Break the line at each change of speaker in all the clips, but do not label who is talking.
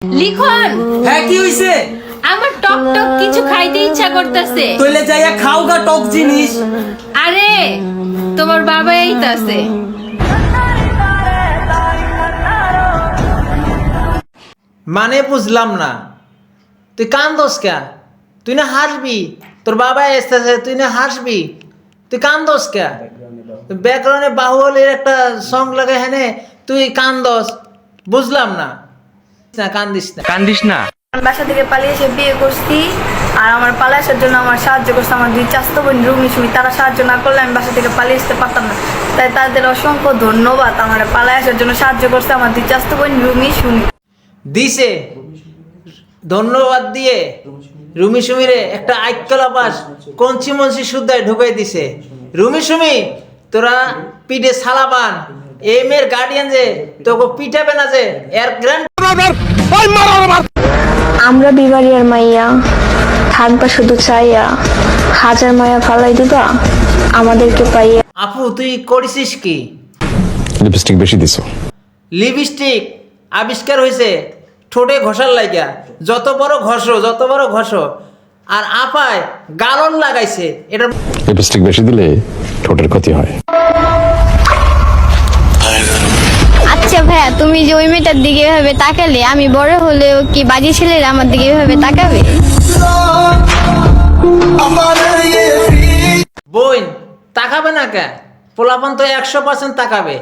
লিখন
হ্যাঁ কি হইছে?
আমার টক টক কিছু খাইতে ইচ্ছা করতেছে।
তইলে যাইয়া খাও গা টক জিনিস।
আরে তোমার বাবা আইতাছে।
মানে বুঝলাম না, তুই কান্দোস কে? তুই না হাসবি, তোর বাবা এসেছে, তুই না হাসবি, তুই কান্দোস কে? ব্যাকরণে বাহুবলীর একটা সং লাগে হেনে তুই কান্দোস, বুঝলাম না। কান্দিস না।
বাসা থেকে পালিয়ে এসে বিয়ে করছি, আর আমার পালিয়ে আসার জন্য আমার সাহায্য করছে আমার দুই চাচাতো বোন রুমি সুমি। তারা সাহায্য না করলে আমি বাসা থেকে পালিয়ে আসতে পারতাম না, তাই তাদের অসংখ্য ধন্যবাদ। আমার পালিয়ে আসার জন্য সাহায্য করছে আমার দুই চাচাতো বোন রুমি সুমি।
দিছে ধন্যবাদ দিয়ে রুমি সুমিরে একটা আইকলা পাস কঞ্চি মঞ্চি শুদ্ধায় ঢুকাই দিছে। রুমি সুমি তোরা পিঠে সালাবান, এই মেয়ের গার্ডিয়ান যে তোকে পিটাবে না যে এর গ্র্যান্ড।
আমরা বিবাড়িয়ার মাইয়া থাকবা শুধু চাইয়া, হাজার মায়া ফালাই দিবা আমাদেরকে পাইয়া।
আপু তুই করেছিস কি?
লিপস্টিক বেশি দিছো।
লিপস্টিক আবিষ্কার হয়েছে ঠোঁটে ঘষার লাগিয়া, যত বড় ঘষো। আর আপায় গালন লাগাইছে, এটা
লিপস্টিক বেশি দিলে ঠোঁটের ক্ষতি হয়।
আচ্ছা ভাইয়া, তুমি যে ওই মেয়েটার দিকে এভাবে তাকালে, আমি বড় হলেও কি বাজি ছেলেরা আমার দিকে এভাবে তাকাবে?
বোন তাকাবে না কে? পোলাপান তো 100% তাকাবে।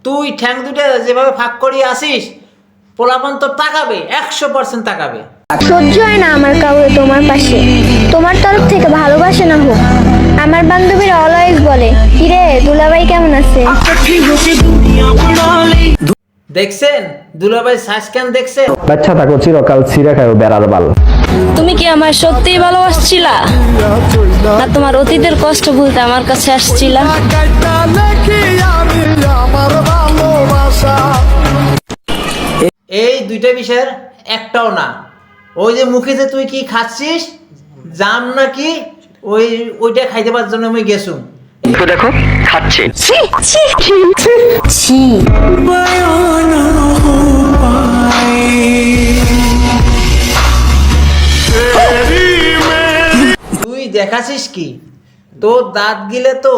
তুই ঠ্যাং দুটো যেভাবে ফাঁক করিয়ে আসিস, পোলাপান তো তাকাবে, 100% তাকাবে।
সহ্য হয় না আমার কাউরে তোমার পাশে, তোমার তরফ থেকে ভালোবাসে না হোক। আমার বান্ধবীরা অলওয়েজ বলে, কিরে দুলাভাই কেমন আছে?
দেখছেন দুলাভাই সাজকান দেখছেন?
বাচ্চা থাকো চিরকাল ছিঁড়ে খাও বেড়ার বাল।
তুমি কি আমার সত্যিই ভালোবাসছিলা, না তোমার অতীতের কষ্ট ভুলতে আমার কাছে আসছিলা?
এই দুইটা বিষয়ের একটাও না। ওই যে মুখে যে তুই কি খাচ্ছিস, জাম নাকি, ওইটা খাইতে পারার জন্য আমি গেছুম।
দেখো খাচ্ছে।
তুই দেখাছিস কি? তোর দাঁত গিলে তো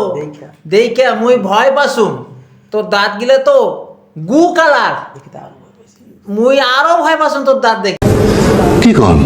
দেখে মুই ভয় পাসুম। তোর দাঁত গিলে তো গু কালার, মুই আরো ভয় পাসুম তোর দাঁত দেখে।
কি কন?